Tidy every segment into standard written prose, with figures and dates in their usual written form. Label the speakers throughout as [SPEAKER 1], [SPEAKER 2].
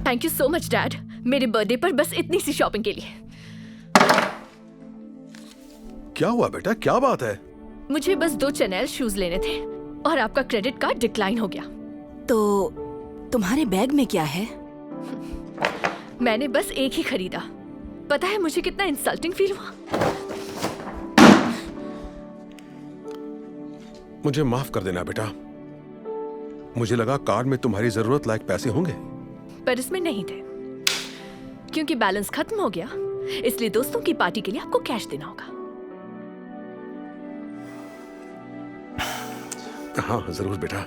[SPEAKER 1] Thank you so much dad, मेरे birthday पर बस इतनी सी शॉपिंग के लिए।
[SPEAKER 2] क्या हुआ बेटा, क्या बात है?
[SPEAKER 1] मुझे बस 2 चैनल शूज लेने थे और आपका क्रेडिट कार्ड डिक्लाइन हो गया।
[SPEAKER 3] तो तुम्हारे बैग में क्या है?
[SPEAKER 1] मैंने बस एक ही खरीदा। पता है मुझे कितना इंसल्टिंग फील हुआ।
[SPEAKER 2] मुझे माफ कर देना बेटा, मुझे लगा कार्ड में तुम्हारी जरूरत लायक पैसे होंगे।
[SPEAKER 1] पर इसमें नहीं थे, क्योंकि बैलेंस खत्म हो गया, इसलिए दोस्तों की पार्टी के लिए आपको कैश देना होगा।
[SPEAKER 2] हाँ जरूर बेटा,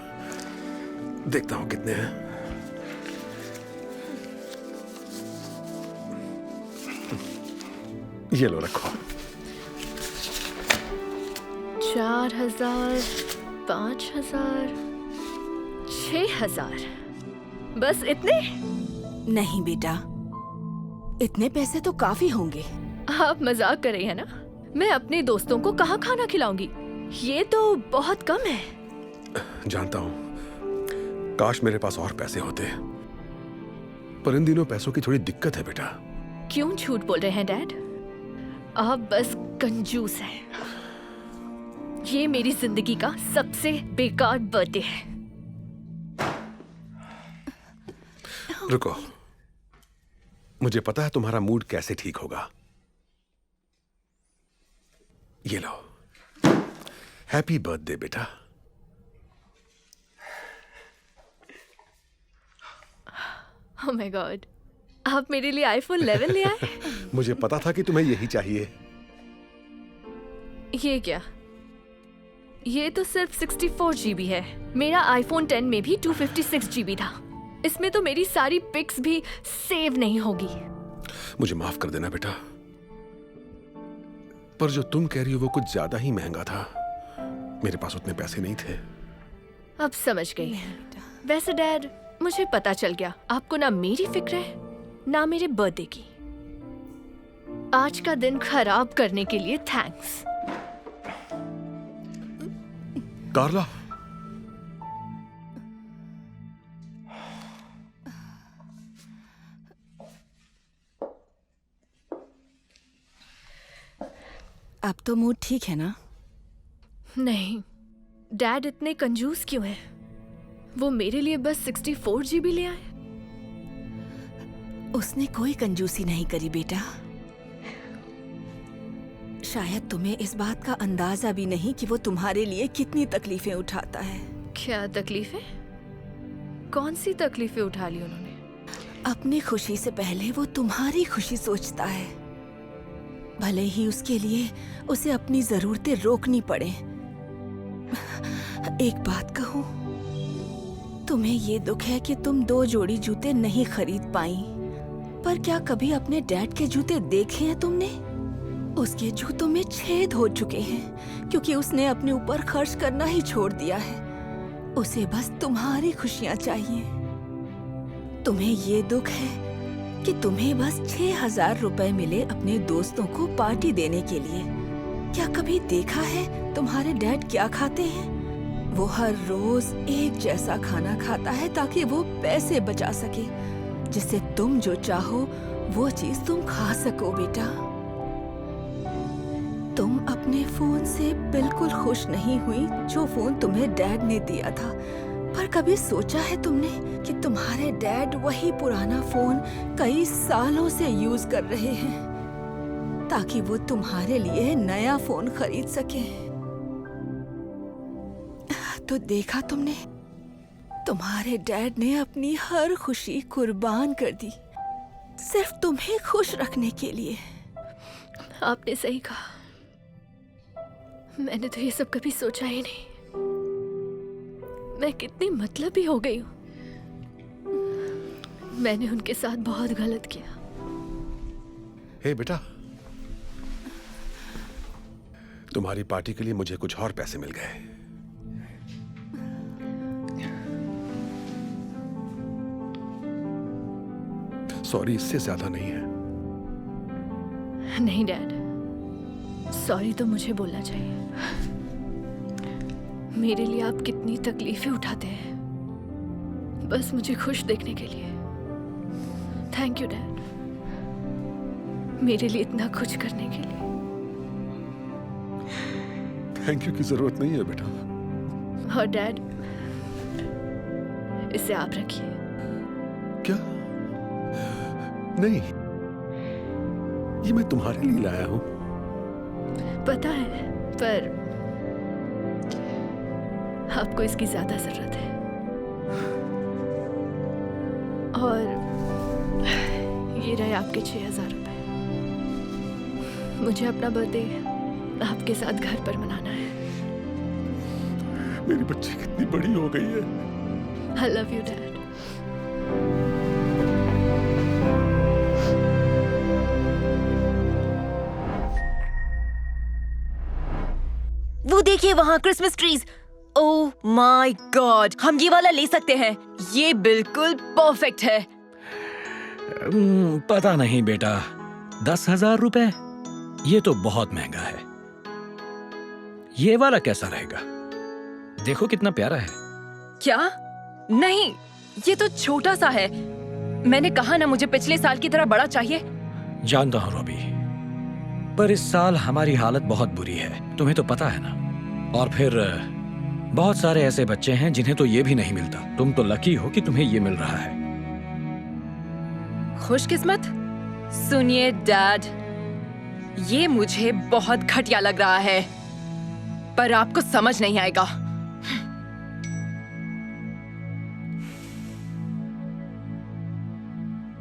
[SPEAKER 2] देखता हूँ कितने हैं। ये लो रखो।
[SPEAKER 1] 4000, 5000, 6000, बस इतने?
[SPEAKER 3] नहीं बेटा, इतने पैसे तो काफी होंगे।
[SPEAKER 1] आप मजाक कर रही हैं ना? मैं अपने दोस्तों को कहाँ खाना खिलाऊंगी? ये तो बहुत कम है।
[SPEAKER 2] जानता हूँ, काश मेरे पास और पैसे होते, पर इन दिनों पैसों की थोड़ी दिक्कत है बेटा।
[SPEAKER 1] क्यों झूठ बोल रहे हैं डैड? आप बस कंजूस हैं। ये मेरी जिंदगी का सबसे बेकार बर्थडे है।
[SPEAKER 2] रुको, मुझे पता है तुम्हारा मूड कैसे ठीक होगा। ये लो, हैप्पी बर्थडे बेटा।
[SPEAKER 1] ओह माय गॉड, आप मेरे लिए आईफोन 11 ले आए?
[SPEAKER 2] मुझे पता था कि तुम्हें यही चाहिए।
[SPEAKER 1] ये क्या? ये तो सिर्फ 64 GB है। मेरा आईफोन 10 में भी 256 GB था। इसमें तो मेरी सारी पिक्स भी सेव नहीं होगी।
[SPEAKER 2] मुझे माफ कर देना बेटा, पर जो तुम कह रही हो वो कुछ ज्यादा ही महंगा था। मेरे पास उतने पैसे नहीं थे।
[SPEAKER 1] अब समझ गई। वैसे डैड, मुझे पता चल गया आपको ना मेरी फिक्र है ना मेरे बर्थडे की। आज का दिन खराब करने के लिए थैंक्स।
[SPEAKER 2] कार्ला,
[SPEAKER 3] अब तो मूड ठीक है ना?
[SPEAKER 1] नहीं, डैड इतने कंजूस क्यों हैं? वो मेरे लिए बस 64 GB ले आए।
[SPEAKER 3] उसने कोई कंजूसी नहीं करी बेटा। शायद तुम्हें इस बात का अंदाजा भी नहीं कि वो तुम्हारे लिए कितनी तकलीफें उठाता है।
[SPEAKER 1] क्या तकलीफें? कौन सी तकलीफें उठा ली उन्होंने?
[SPEAKER 3] अपनी खुशी से पहले वो तुम्हारी खुशी सोचता है, भले ही उसके लिए उसे अपनी जरूरतें रोकनी पड़े। एक बात कहूं, तुम्हें ये दुख है कि तुम 2 जोड़ी जूते नहीं खरीद पाई, पर क्या कभी अपने डैड के जूते देखे हैं तुमने? उसके जूतों में छेद हो चुके हैं क्योंकि उसने अपने ऊपर खर्च करना ही छोड़ दिया है। उसे बस तुम्हारी खुशियां चाहिए। तुम्हें ये दुख है कि तुम्हें बस 6000 रुपए मिले अपने दोस्तों को पार्टी देने के लिए। क्या कभी देखा है तुम्हारे डैड क्या खाते हैं? वो हर रोज एक जैसा खाना खाता है ताकि वो पैसे बचा सके, जिससे तुम जो चाहो वो चीज तुम खा सको बेटा। तुम अपने फोन से बिल्कुल खुश नहीं हुई जो फोन तुम्हें डैड ने दिया था, पर कभी सोचा है तुमने कि तुम्हारे डैड वही पुराना फोन कई सालों से यूज कर रहे हैं ताकि वो तुम्हारे लिए नया फोन खरीद सके? तो देखा तुमने, तुम्हारे डैड ने अपनी हर खुशी कुर्बान कर दी सिर्फ तुम्हें खुश रखने के लिए।
[SPEAKER 1] आपने सही कहा, मैंने तो ये सब कभी सोचा ही नहीं। मैं कितनी मतलबी हो गई हूँ। मैंने उनके साथ बहुत गलत किया।
[SPEAKER 2] हे बेटा, तुम्हारी पार्टी के लिए मुझे कुछ और पैसे मिल गए। सॉरी, इससे ज्यादा नहीं है।
[SPEAKER 1] नहीं डैड, सॉरी तो मुझे बोलना चाहिए। मेरे लिए आप कितनी तकलीफें उठाते हैं बस मुझे खुश देखने के लिए। थैंक यू डैड, मेरे लिए इतना कुछ करने के लिए।
[SPEAKER 2] थैंक यू की जरूरत नहीं है बेटा।
[SPEAKER 1] और डैड, इसे आप रखिए।
[SPEAKER 2] क्या? नहीं, ये मैं तुम्हारे लिए लाया हूं।
[SPEAKER 1] पता है, पर आपको इसकी ज्यादा जरूरत है। और ये रहे आपके 6,000 रुपए। मुझे अपना बर्थडे आपके साथ घर पर मनाना है।
[SPEAKER 2] मेरी बच्ची कितनी बड़ी हो गई है।
[SPEAKER 1] आई लव यू डैड।
[SPEAKER 4] वो देखिए वहाँ Christmas trees. Oh my God, हम ये वाला ले सकते हैं। ये बिल्कुल परफेक्ट है।
[SPEAKER 5] पता नहीं बेटा, 10,000 रुपए? ये तो बहुत महंगा है। ये वाला कैसा रहेगा? देखो कितना प्यारा है।
[SPEAKER 4] क्या? नहीं, ये तो छोटा सा है। मैंने कहा ना, मुझे पिछले साल की तरह बड़ा चाहिए।
[SPEAKER 5] जानता हूँ रॉबी, पर इस साल हमारी हालत बहुत बुरी है, तुम्हें तो पता है ना। और फिर बहुत सारे ऐसे बच्चे हैं जिन्हें तो ये भी नहीं मिलता। तुम तो लकी हो कि तुम्हें ये मिल रहा है।
[SPEAKER 4] खुशकिस्मत। सुनिए डैड, ये मुझे बहुत घटिया लग रहा है, पर आपको समझ नहीं आएगा।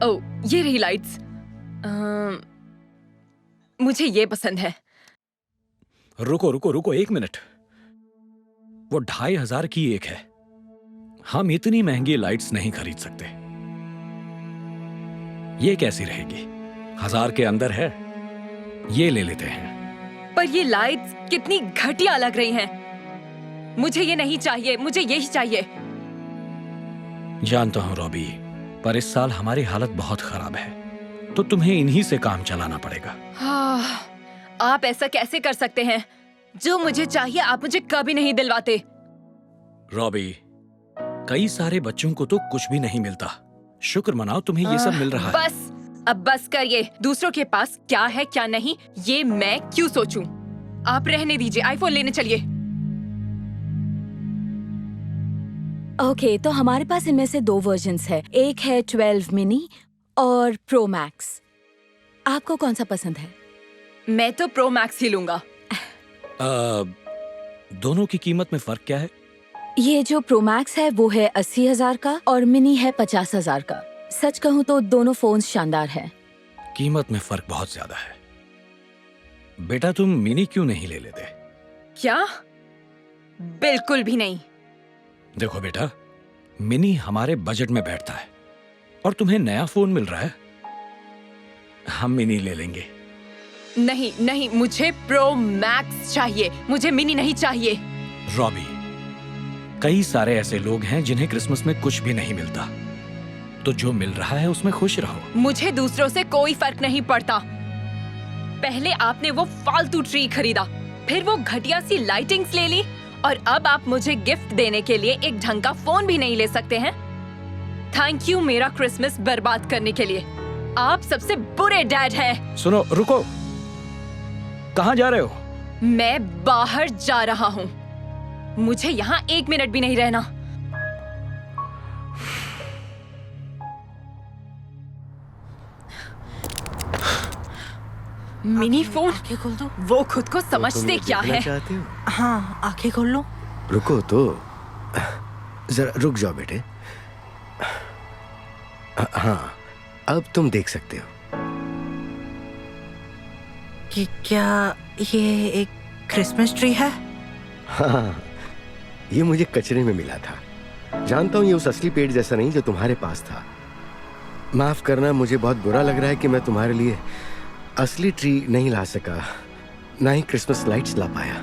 [SPEAKER 4] ओह, ये रही लाइट्स। मुझे ये पसंद है।
[SPEAKER 5] रुको रुको रुको, 1 मिनट। वो 2,500 की एक है। हम इतनी महंगी लाइट्स नहीं खरीद सकते। ये कैसी रहेगी? 1,000 के अंदर है, ये ले लेते हैं।
[SPEAKER 4] पर ये लाइट्स कितनी घटिया लग रही हैं। मुझे ये नहीं चाहिए, मुझे यही चाहिए।
[SPEAKER 5] जानता हूं रॉबी, पर इस साल हमारी हालत बहुत खराब है, तो तुम्हें इन्हीं से काम चलाना पड़ेगा।
[SPEAKER 4] आप ऐसा कैसे कर सकते हैं? जो मुझे चाहिए आप मुझे कभी नहीं दिलवाते।
[SPEAKER 5] रॉबी, कई सारे बच्चों को तो कुछ भी नहीं मिलता। शुक्र मनाओ तुम्हें ये सब मिल रहा है।
[SPEAKER 4] बस, अब बस करिए। दूसरों के पास क्या है क्या नहीं, ये मैं क्यों सोचूं? आप रहने दीजिए, आईफोन लेने चलिए।
[SPEAKER 3] ओके, तो हमारे पास इनमें से 2 वर्जन्स है। एक है 12 मिनी और प्रो मैक्स। आपको कौन सा पसंद है?
[SPEAKER 4] मैं तो प्रो मैक्स ही लूंगा।
[SPEAKER 5] दोनों की कीमत में फर्क क्या है?
[SPEAKER 3] ये जो प्रो मैक्स है वो है 80,000 का और मिनी है 50,000 का। सच कहूँ तो दोनों फोन शानदार है।
[SPEAKER 5] कीमत में फर्क बहुत ज्यादा है। बेटा तुम मिनी क्यों नहीं ले लेते?
[SPEAKER 4] क्या? बिल्कुल भी नहीं।
[SPEAKER 5] देखो बेटा, मिनी हमारे बजट में बैठता है और तुम्हें नया फोन मिल रहा है, हम मिनी ले लेंगे।
[SPEAKER 4] नहीं नहीं, मुझे प्रो मैक्स चाहिए, मुझे मिनी नहीं चाहिए।
[SPEAKER 5] रॉबी, कई सारे ऐसे लोग हैं जिन्हें क्रिसमस में कुछ भी नहीं मिलता, तो जो मिल रहा है उसमें खुश रहो।
[SPEAKER 4] मुझे दूसरों से कोई फर्क नहीं पड़ता। पहले आपने वो फालतू ट्री खरीदा, फिर वो घटिया सी लाइटिंग्स ले ली, और अब आप मुझे गिफ्ट देने के लिए एक ढंग का फोन भी नहीं ले सकते हैं। थैंक यू मेरा क्रिसमस बर्बाद करने के लिए। आप सबसे बुरे डैड हैं।
[SPEAKER 5] सुनो, रुको, कहाँ जा रहे हो?
[SPEAKER 4] मैं बाहर जा रहा हूँ। मुझे यहाँ 1 मिनट भी नहीं रहना। मिनी फोन,
[SPEAKER 6] आंखें खोल दो।
[SPEAKER 4] वो खुद को समझते क्या है?
[SPEAKER 6] चाहते हो? हाँ, आंखें खोल लो।
[SPEAKER 7] रुको तो, जरा रुक जाओ बेटे। हाँ, अब तुम देख सकते हो।
[SPEAKER 6] कि क्या ये एक क्रिसमस ट्री है?
[SPEAKER 7] हाँ, ये मुझे कचरे में मिला था। जानता हूँ ये उस असली पेड़ जैसा नहीं जो तुम्हारे पास था। माफ करना, मुझे बहुत बुरा लग रहा है कि मैं तुम्हारे लिए असली ट्री नहीं ला सका, ना ही क्रिसमस लाइट्स ला पाया।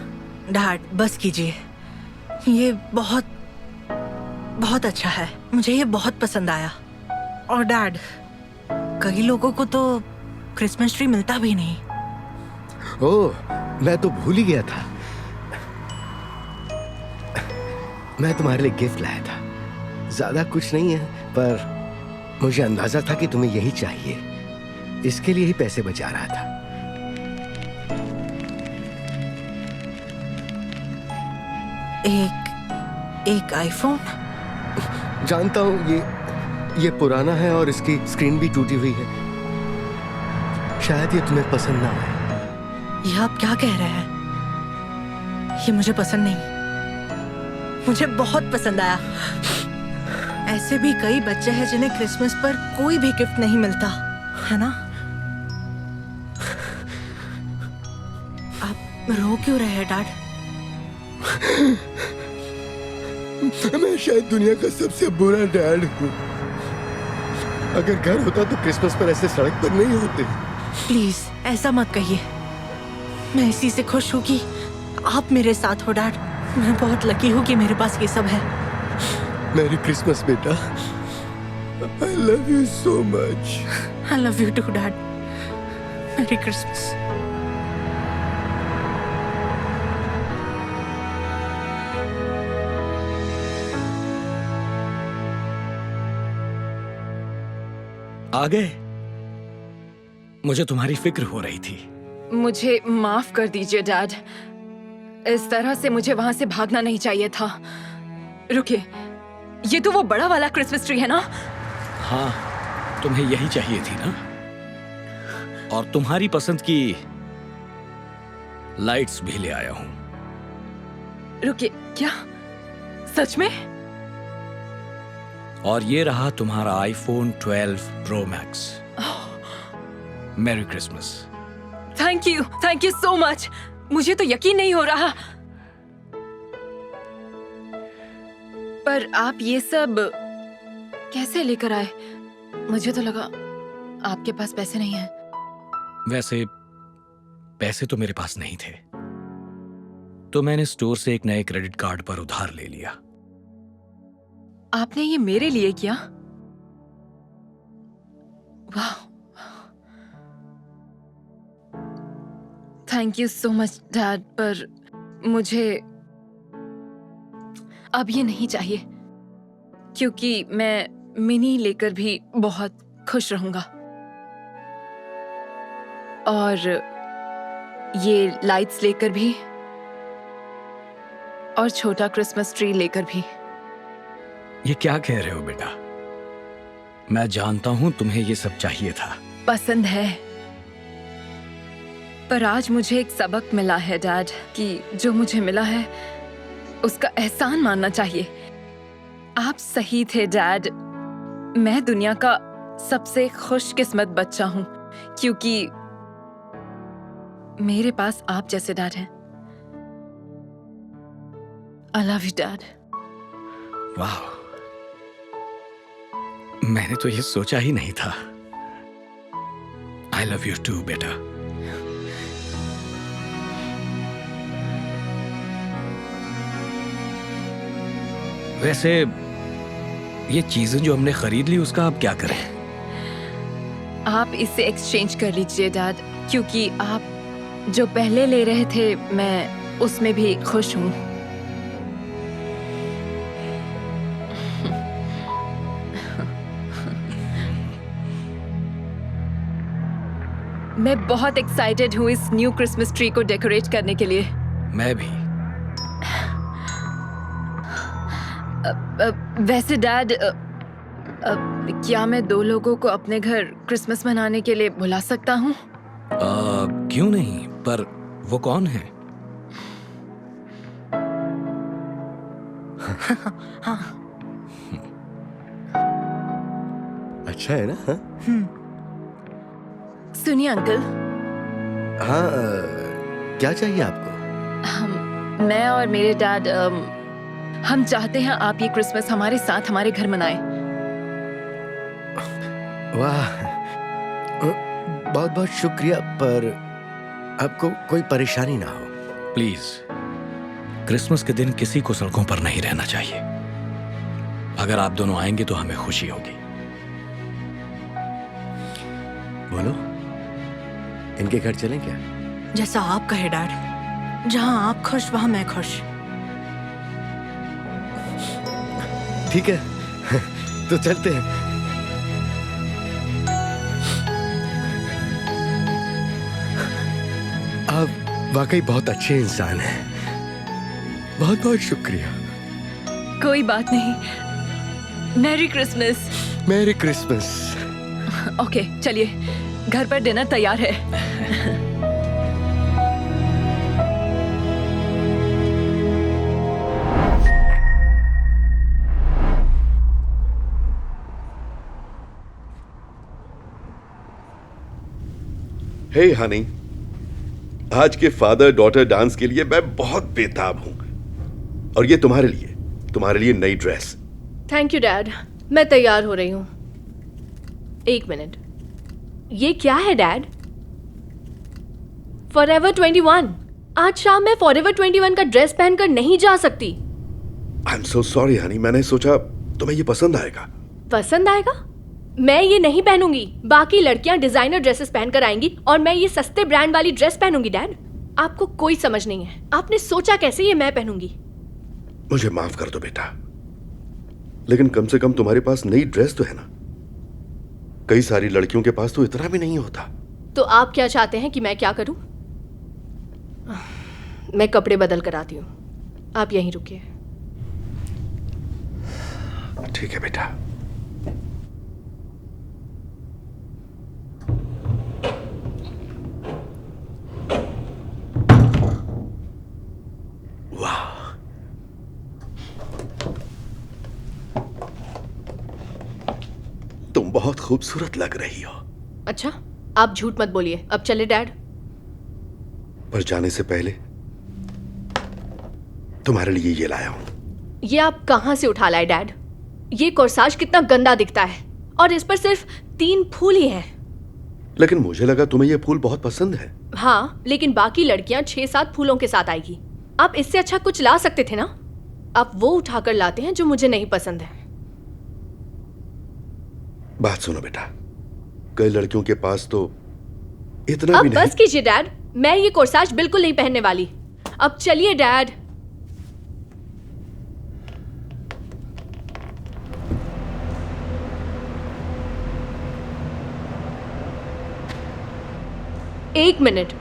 [SPEAKER 6] डैड बस कीजिए, ये बहुत बहुत अच्छा है, मुझे ये बहुत पसंद आया। और डैड, कई लोगों को तो क्रिसमस ट्री मिलता भी नहीं।
[SPEAKER 7] ओह, मैं तो भूल ही गया था। मैं तुम्हारे लिए गिफ्ट लाया था। ज्यादा कुछ नहीं है, पर मुझे अंदाजा था कि तुम्हें यही चाहिए, इसके लिए ही पैसे बचा रहा था।
[SPEAKER 6] एक आईफोन?
[SPEAKER 7] जानता हूं ये पुराना है और इसकी स्क्रीन भी टूटी हुई है। शायद ये तुम्हें पसंद ना आए।
[SPEAKER 6] ये आप क्या कह रहे हैं? ये मुझे पसंद नहीं। मुझे बहुत पसंद आया। ऐसे भी कई बच्चे हैं जिन्हें क्रिसमस पर कोई भी गिफ्ट नहीं मिलता, है ना? आप रो क्यों रहे हैं डैड?
[SPEAKER 7] मैं शायद दुनिया का सबसे बुरा डैड हूँ। अगर घर होता तो क्रिसमस पर ऐसे सड़क पर नहीं होते।
[SPEAKER 6] प्लीज ऐसा मत कहिए। मैं इसी से खुश हूँ कि आप मेरे साथ हो डैड। मैं बहुत लकी हूँ कि मेरे पास ये सब है।
[SPEAKER 7] मैरी क्रिसमस बेटा। I love you so much.
[SPEAKER 6] I love you too, Dad. Merry Christmas.
[SPEAKER 5] आ गए? मुझे तुम्हारी फिक्र हो रही थी।
[SPEAKER 4] मुझे माफ कर दीजिए डैड। इस तरह से मुझे वहां से भागना नहीं चाहिए था। रुकिए, ये तो वो बड़ा वाला क्रिसमस ट्री है ना?
[SPEAKER 5] हाँ, तुम्हें यही चाहिए थी ना? और तुम्हारी पसंद की लाइट्स भी ले आया हूं।
[SPEAKER 4] रुकिए, क्या सच में?
[SPEAKER 5] और ये रहा तुम्हारा iPhone 12 pro max. Merry Christmas.
[SPEAKER 4] Thank you so much. मुझे तो यकीन नहीं हो रहा। पर आप ये सब कैसे लेकर आए? मुझे तो लगा आपके पास पैसे नहीं हैं।
[SPEAKER 5] वैसे पैसे तो मेरे पास नहीं थे, तो मैंने स्टोर से एक नए क्रेडिट कार्ड पर उधार ले लिया।
[SPEAKER 4] आपने ये मेरे लिए किया? वाह, thank you so much dad. पर मुझे अब ये नहीं चाहिए, क्योंकि मैं मिनी लेकर भी बहुत खुश रहूंगा। और ये लाइट्स लेकर भी, और छोटा क्रिसमस ट्री लेकर भी।
[SPEAKER 5] ये क्या कह रहे हो बेटा? मैं जानता हूं तुम्हें ये सब चाहिए था।
[SPEAKER 4] पसंद है, पर आज मुझे एक सबक मिला है डैड कि जो मुझे मिला है उसका एहसान मानना चाहिए। आप सही थे डैड। मैं दुनिया का सबसे खुशकिस्मत बच्चा हूं, क्योंकि मेरे पास आप जैसे डैड हैं। आई लव यू डैड।
[SPEAKER 5] वाह, मैंने तो ये सोचा ही नहीं था। आई लव यू टू बेटा। वैसे ये चीजें जो हमने खरीद ली उसका अब क्या करें?
[SPEAKER 4] आप इससे एक्सचेंज कर लीजिए डैड, क्योंकि आप जो पहले ले रहे थे मैं उसमें भी खुश हूं। मैं बहुत एक्साइटेड हूँ इस न्यू क्रिसमस ट्री को डेकोरेट करने के लिए।
[SPEAKER 5] मैं भी।
[SPEAKER 4] वैसे डैड, क्या मैं 2 लोगों को अपने घर क्रिसमस मनाने के लिए बुला सकता हूँ?
[SPEAKER 5] क्यों नहीं, पर वो कौन है?
[SPEAKER 6] हाँ।
[SPEAKER 7] अच्छा है ना? हाँ?
[SPEAKER 4] सुनिए अंकल।
[SPEAKER 7] हाँ, क्या चाहिए आपको?
[SPEAKER 4] मैं और मेरे डैड हम चाहते हैं आप ये क्रिसमस हमारे साथ हमारे घर मनाएं।
[SPEAKER 7] वाह, बहुत बहुत शुक्रिया, पर आपको कोई परेशानी ना हो।
[SPEAKER 5] प्लीज, क्रिसमस के दिन किसी को सड़कों पर नहीं रहना चाहिए। अगर आप दोनों आएंगे तो हमें खुशी होगी।
[SPEAKER 7] बोलो, इनके घर चलें क्या?
[SPEAKER 6] जैसा आप कहे डैड। जहां आप खुश वहां मैं खुश।
[SPEAKER 7] ठीक है, तो चलते हैं। वाकई बहुत अच्छे इंसान हैं। बहुत बहुत शुक्रिया।
[SPEAKER 4] कोई बात नहीं। Merry Christmas.
[SPEAKER 7] Merry Christmas.
[SPEAKER 4] Okay, चलिए, घर पर डिनर तैयार है।
[SPEAKER 8] हे हनी, आज के फादर डॉटर डांस के लिए मैं बहुत बेताब हूं, और ये तुम्हारे लिए नई ड्रेस।
[SPEAKER 1] थैंक यू डैड, मैं तैयार हो रही हूँ। एक मिनट, ये क्या है डैड? फॉरएवर 21। आज शाम मैं फॉरएवर 21 का ड्रेस पहनकर नहीं जा सकती।
[SPEAKER 8] I am so sorry Honey, मैंने सोचा तुम्हें ये पसंद आएगा।
[SPEAKER 1] पसंद आएगा? मैं ये नहीं पहनूंगी। बाकी लड़कियां डिजाइनर ड्रेसेस पहनकर आएंगी और मैं ये सस्ते ब्रांड वाली ड्रेस पहनूंगी। डैड, आपको कोई समझ नहीं है। आपने सोचा कैसे ये मैं पहनूंगी?
[SPEAKER 8] मुझे माफ कर दो बेटा, लेकिन कम से कम तुम्हारे पास नई ड्रेस तो है ना। कई सारी लड़कियों के पास तो इतना भी नहीं होता।
[SPEAKER 1] तो आप क्या चाहते हैं कि मैं क्या करूं? मैं कपड़े बदल कर आती हूँ, आप यहीं रुकिए।
[SPEAKER 8] ठीक है बेटा। वाह, तुम बहुत खूबसूरत लग रही हो।
[SPEAKER 1] अच्छा, आप झूठ मत बोलिए। अब चले डैड।
[SPEAKER 8] पर जाने से पहले तुम्हारे लिए ये लाया हूं।
[SPEAKER 1] ये आप कहाँ से उठा लाए डैड? ये कोर्साज कितना गंदा दिखता है, और इस पर सिर्फ 3 फूल ही हैं।
[SPEAKER 8] लेकिन मुझे लगा तुम्हें ये फूल बहुत पसंद है।
[SPEAKER 1] हाँ, लेकिन बाकी लड़कियां 6-7 फूलों के साथ आएगी। आप इससे अच्छा कुछ ला सकते थे ना। आप वो उठाकर लाते हैं जो मुझे नहीं पसंद है।
[SPEAKER 8] बात सुनो बेटा, कई लड़कियों के पास तो इतना
[SPEAKER 1] अब
[SPEAKER 8] भी नहीं।
[SPEAKER 1] बस कीजिए डैड, मैं ये कोर्साज बिल्कुल नहीं पहनने वाली। अब चलिए डैड। एक मिनट,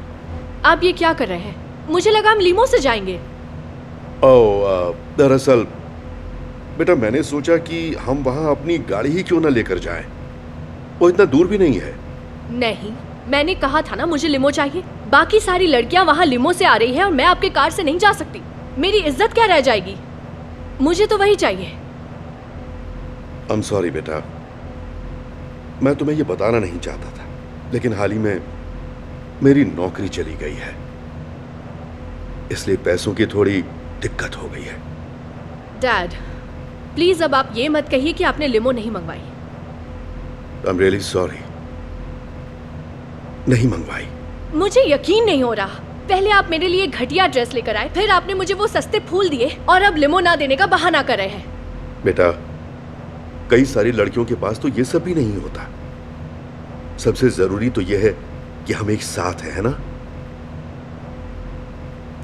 [SPEAKER 1] आप ये क्या कर रहे हैं? मुझे लगा हम लीमो से जाएंगे।
[SPEAKER 8] दरअसल बेटा, मैंने सोचा कि हम वहां अपनी गाड़ी ही क्यों ना लेकर जाएं। वो इतना दूर भी नहीं है।
[SPEAKER 1] नहीं, मैंने कहा था ना मुझे लिमो चाहिए। बाकी सारी लड़कियां वहां लिमो से आ रही हैं और मैं आपके कार से नहीं जा सकती। मेरी इज्जत क्या रह जाएगी? मुझे तो वही चाहिए।
[SPEAKER 8] आई एम सॉरी बेटा, मैं तुम्हें ये बताना नहीं चाहता था, लेकिन हाल ही में मेरी नौकरी चली गई है, इसलिए पैसों की थोड़ी दिक्कत हो गई है।
[SPEAKER 1] डैड, प्लीज अब आप ये मत कहिए कि आपने लिमो नहीं मंगवाई।
[SPEAKER 8] आई एम रियली सॉरी, नहीं मंगवाई।
[SPEAKER 1] मुझे यकीन नहीं हो रहा। पहले आप मेरे लिए घटिया ड्रेस लेकर आए, फिर आपने मुझे वो सस्ते फूल दिए, और अब लिमो ना देने का बहाना कर रहे हैं।
[SPEAKER 8] बेटा, कई सारी लड़कियों के पास तो ये सब भी नहीं होता। सबसे जरूरी तो यह है कि हम एक साथ हैं, है ना?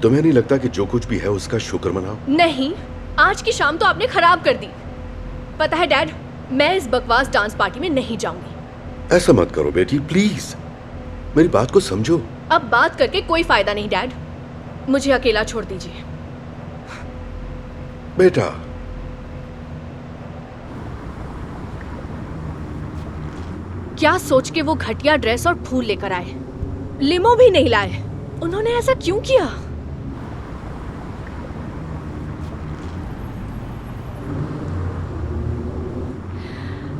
[SPEAKER 8] तुम्हें नहीं लगता कि जो कुछ भी है उसका शुक्र मनाओ?
[SPEAKER 1] नहीं, आज की शाम तो आपने खराब कर दी। पता है डैड, मैं इस बकवास डांस पार्टी में नहीं जाऊंगी।
[SPEAKER 8] ऐसा मत करो बेटी, प्लीज मेरी बात को समझो।
[SPEAKER 1] अब बात करके कोई फायदा नहीं डैड, मुझे अकेला छोड़ दीजिए।
[SPEAKER 8] बेटा,
[SPEAKER 1] क्या सोच के वो घटिया ड्रेस और फूल लेकर आए? लिमो भी नहीं लाए। उन्होंने ऐसा क्यों किया?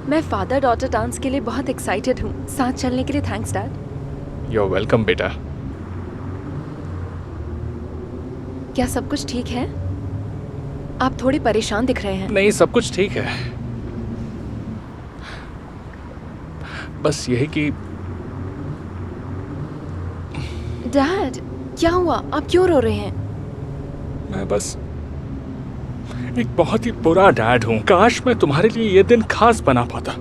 [SPEAKER 4] मैं फादर डॉटर डांस के लिए बहुत एक्साइटेड हूँ। साथ चलने के लिए thanks dad.
[SPEAKER 9] You are welcome बेटा।
[SPEAKER 4] क्या सब कुछ ठीक है? आप थोड़े परेशान दिख रहे हैं।
[SPEAKER 9] नहीं, सब कुछ ठीक है, बस यही कि
[SPEAKER 4] डैड, क्या हुआ? आप क्यों रो रहे हैं?
[SPEAKER 9] मैं बस एक बहुत ही बुरा डैड हूँ। काश मैं तुम्हारे लिए ये दिन खास बना पाता।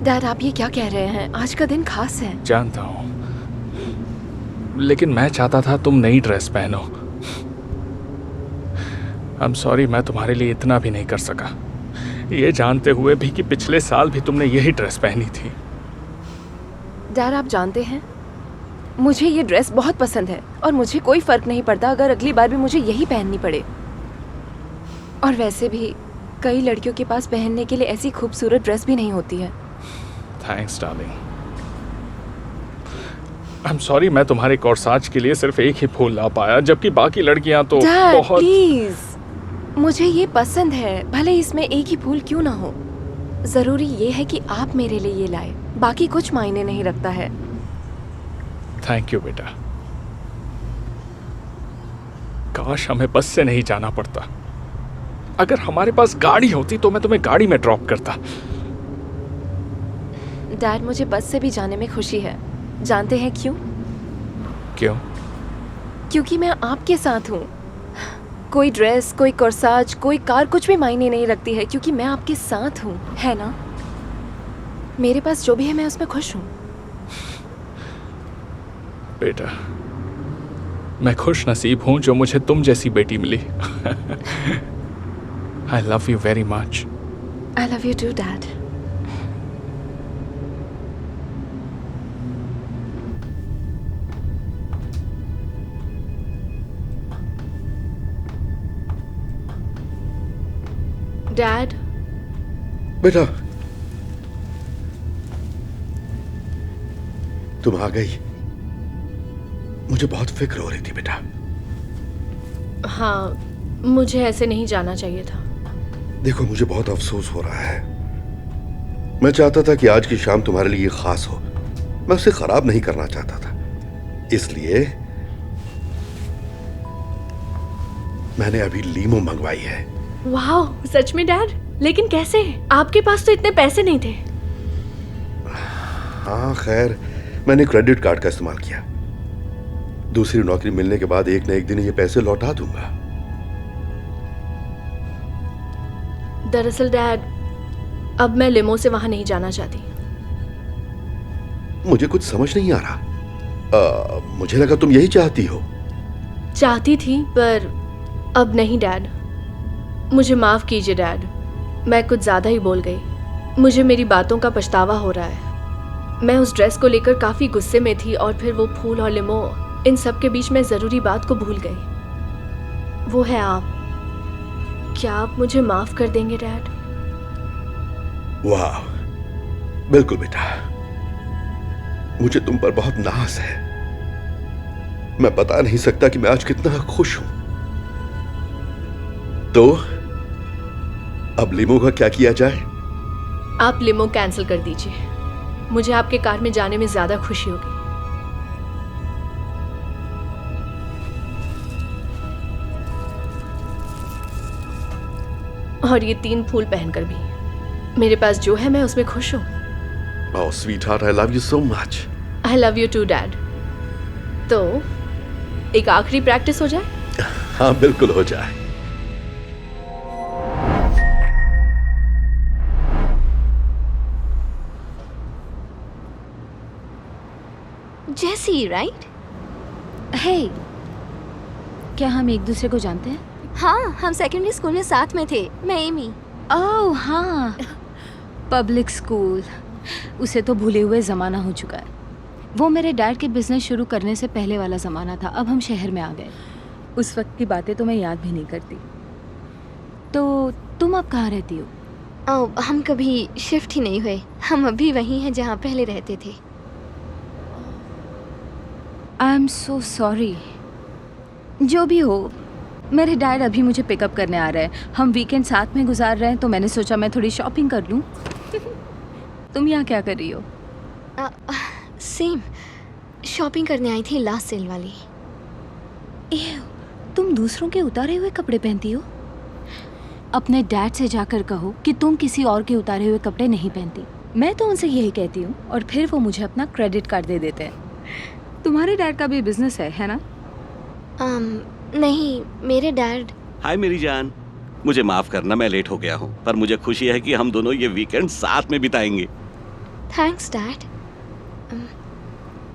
[SPEAKER 4] डैड, आप ये क्या कह रहे हैं? आज का दिन खास है।
[SPEAKER 9] जानता हूँ, लेकिन मैं चाहता था तुम नई ड्रेस पहनो। आई एम सॉरी, मैं तुम्हारे लिए इतना भी नहीं कर सका, ये जानते हुए भी कि पिछले साल भी तुमने यही ड्रेस पहनी थी।
[SPEAKER 4] डैड, आप जानते हैं मुझे ये ड्रेस बहुत पसंद है और मुझे कोई फर्क नहीं पड़ता अगर अगली बार भी मुझे यही पहननी पड़े। और वैसे भी कई लड़कियों के पास पहनने के लिए ऐसी खूबसूरत ड्रेस भी नहीं होती है।
[SPEAKER 9] Thanks darling. I am sorry, मैं तुम्हारे कोर्साज के लिए सिर्फ एक ही फूल ला पाया, जबकि बाकी लड़कियां तो
[SPEAKER 4] डैड
[SPEAKER 9] बहुत।
[SPEAKER 4] प्लीज, मुझे ये पसंद है, भले इसमें एक ही फूल क्यों ना हो। जरूरी ये है कि आप मेरे लिए ये लाए, बाकी कुछ मायने नहीं रखता है।
[SPEAKER 9] थैंक यू बेटा। काश हमें बस से नहीं जाना पड़ता। अगर हमारे पास गाड़ी होती तो मैं तुम्हें गाड़ी में ड्रॉप करता।
[SPEAKER 4] डैड, मुझे बस से भी जाने में खुशी है। जानते हैं क्यों?
[SPEAKER 9] क्यों?
[SPEAKER 4] क्योंकि मैं आपके साथ हूँ। कोई ड्रेस, कोई कोर्साज, कोई कार कुछ भी मायने नहीं रखती है, क्योंकि मैं आपके साथ हूँ, है ना? मेरे पास जो भी है मैं उसमें खुश हूँ।
[SPEAKER 9] बेटा, मैं खुश नसीब हूं जो मुझे तुम जैसी बेटी मिली। I love you very much.
[SPEAKER 4] I love you too dad.
[SPEAKER 1] Dad,
[SPEAKER 8] बेटा, तुम आ गई। मुझे बहुत फिक्र हो रही थी बेटा।
[SPEAKER 1] हाँ, मुझे ऐसे नहीं जाना चाहिए था।
[SPEAKER 8] देखो, मुझे बहुत अफसोस हो रहा है। मैं चाहता था कि आज की शाम तुम्हारे लिए खास हो। मैं उसे खराब नहीं करना चाहता था, इसलिए मैंने अभी लीमो मंगवाई है।
[SPEAKER 1] वाह, सच में डैड? लेकिन कैसे? आपके पास तो इतने पैसे नहीं थे।
[SPEAKER 8] हाँ खैर, मैंने क्रेडिट कार्ड का इस्तेमाल किया। दूसरी नौकरी मिलने के बाद एक न एक दिन ये पैसे लौटा दूंगा।
[SPEAKER 1] दरअसल डैड, अब मैं लिमो से वहां नहीं जाना चाहती।
[SPEAKER 8] मुझे कुछ समझ नहीं आ रहा। मुझे लगा तुम यही चाहती हो।
[SPEAKER 1] चाहती थी, पर अब नहीं डैड। मुझे माफ कीजिए डैड, मैं कुछ ज्यादा ही बोल गई। मुझे मेरी बातों का पछतावा हो रहा है। मैं उस ड्रेस को लेकर काफी गुस्से में थी और फिर वो फूल और लिमो, इन सब के बीच में जरूरी बात को भूल गई। वो है आप। क्या आप मुझे माफ कर देंगे डैड?
[SPEAKER 8] वाह, बिल्कुल बेटा। मुझे तुम पर बहुत नाज है। मैं बता नहीं सकता कि मैं आज कितना खुश हूं। तो अब लिमो का क्या किया जाए?
[SPEAKER 1] आप लिमो कैंसिल कर दीजिए। मुझे आपके कार में जाने में ज्यादा खुशी होगी। और ये 3 फूल पहनकर भी। मेरे पास जो है मैं उसमें खुश हूँ।
[SPEAKER 8] Oh, sweetheart, I love you so much.
[SPEAKER 1] I love you too, Dad. तो एक आखिरी प्रैक्टिस हो जाए?
[SPEAKER 8] हाँ, बिल्कुल हो जाए।
[SPEAKER 10] जेसी, राइट?
[SPEAKER 11] हे, क्या हम एक दूसरे को जानते हैं?
[SPEAKER 10] हाँ, हम सेकेंडरी स्कूल में साथ में थे। मैं एमी।
[SPEAKER 11] ओह हाँ, पब्लिक स्कूल। उसे तो भूले हुए ज़माना हो चुका है। वो मेरे डैड के बिजनेस शुरू करने से पहले वाला ज़माना था। अब हम शहर में आ गए। उस वक्त की बातें तो मैं याद भी नहीं करती। तो तुम अब कहाँ रहती हो?
[SPEAKER 10] ओह, हम कभी शिफ्ट ही नहीं हुए। हम अभी वहीं हैं जहाँ पहले रहते थे।
[SPEAKER 11] I am so sorry. जो भी हो, मेरे डैड अभी मुझे पिकअप करने आ रहे हैं। हम वीकेंड साथ में गुजार रहे हैं, तो मैंने सोचा मैं थोड़ी शॉपिंग कर लूँ। तुम यहाँ क्या कर रही हो?
[SPEAKER 10] सेम, शॉपिंग करने आई थी लास्ट सेल वाली।
[SPEAKER 11] तुम दूसरों के उतारे हुए कपड़े पहनती हो? अपने डैड से जाकर कहो कि तुम किसी और के उतारे हुए कपड़े नहीं पहनती। मैं तो उनसे यही कहती हूँ और फिर वो मुझे अपना क्रेडिट कार्ड दे देते हैं। तुम्हारे डैड का भी बिजनेस है ना?
[SPEAKER 10] नहीं, मेरे डैड।
[SPEAKER 12] हाय मेरी जान, मुझे माफ करना मैं लेट हो गया हूँ, पर मुझे खुशी है कि हम दोनों ये वीकेंड साथ में बिताएंगे।
[SPEAKER 10] Thanks dad.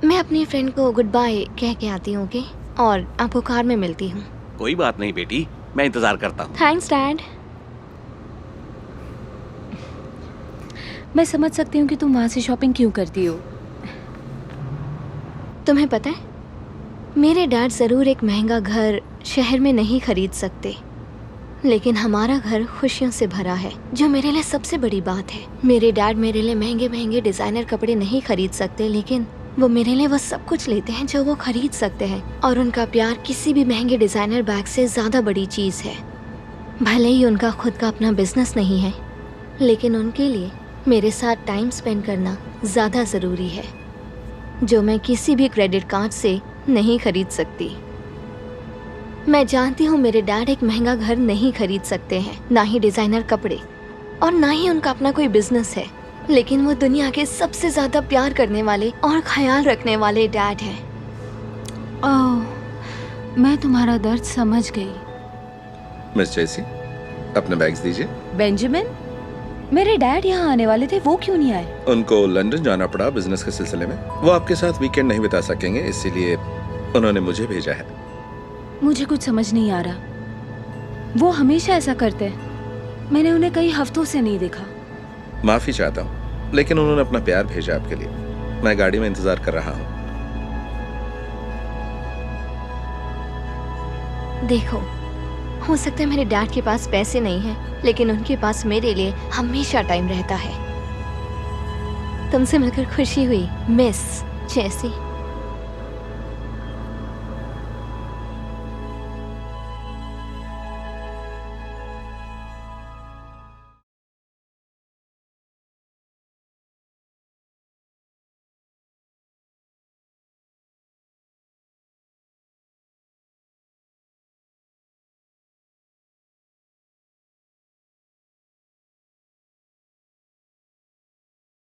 [SPEAKER 10] मैं अपनी फ्रेंड को गुड बाय कह के आती हूँ, ओके? और आपको कार में मिलती हूँ।
[SPEAKER 12] कोई बात नहीं बेटी, मैं इंतजार करता हूँ।
[SPEAKER 10] Thanks dad.
[SPEAKER 11] मैं समझ सकती हूँ कि तुम वहाँ से शॉपिंग क्यों करती हो।
[SPEAKER 10] तुम्हें पता है, मेरे डैड ज़रूर एक महंगा घर शहर में नहीं खरीद सकते, लेकिन हमारा घर खुशियों से भरा है, जो मेरे लिए सबसे बड़ी बात है। मेरे डैड मेरे लिए महंगे महंगे डिज़ाइनर कपड़े नहीं खरीद सकते, लेकिन वो मेरे लिए वो सब कुछ लेते हैं जो वो खरीद सकते हैं, और उनका प्यार किसी भी महंगे डिज़ाइनर बैग से ज़्यादा बड़ी चीज़ है। भले ही उनका खुद का अपना बिजनेस नहीं है, लेकिन उनके लिए मेरे साथ टाइम स्पेंड करना ज़्यादा ज़रूरी है, जो मैं किसी भी क्रेडिट कार्ड से नहीं खरीद सकती। मैं जानती हूँ मेरे डैड एक महंगा घर नहीं खरीद सकते हैं, ना ही डिज़ाइनर कपड़े, और ना ही उनका अपना कोई बिजनेस है, लेकिन वो दुनिया के सबसे ज़्यादा प्यार करने वाले और ख्याल रखने वाले डैड हैं।
[SPEAKER 11] ओह, मैं तुम्हारा दर्द समझ गई।
[SPEAKER 13] मिस जैसी, अपने बैग्स दीजिए।
[SPEAKER 11] बेंजामिन, मेरे डैड यहाँ आने वाले थे, वो क्यों नहीं आए?
[SPEAKER 13] उनको लंदन जाना पड़ा बिजनेस के सिलसिले में। वो आपके साथ वीकेंड नहीं बिता सकेंगे, इसीलिए उन्होंने मुझे भेजा है।
[SPEAKER 11] मुझे कुछ समझ नहीं आ रहा। वो हमेशा ऐसा करते हैं। मैंने उन्हें कई हफ्तों से नहीं देखा।
[SPEAKER 13] माफी चाहता हूँ, लेकिन उन्होंने अपना प्यार भेजा आपके लिए। मैं गाड़ी में इंतजार कर रहा हूँ।
[SPEAKER 10] देखो, हो सकता है मेरे डैड के पास पैसे नहीं हैं, लेकिन उनके पास मेरे लिए हमेशा टाइम रहता है। तुमसे मिलकर खुशी हुई मिस जेसी।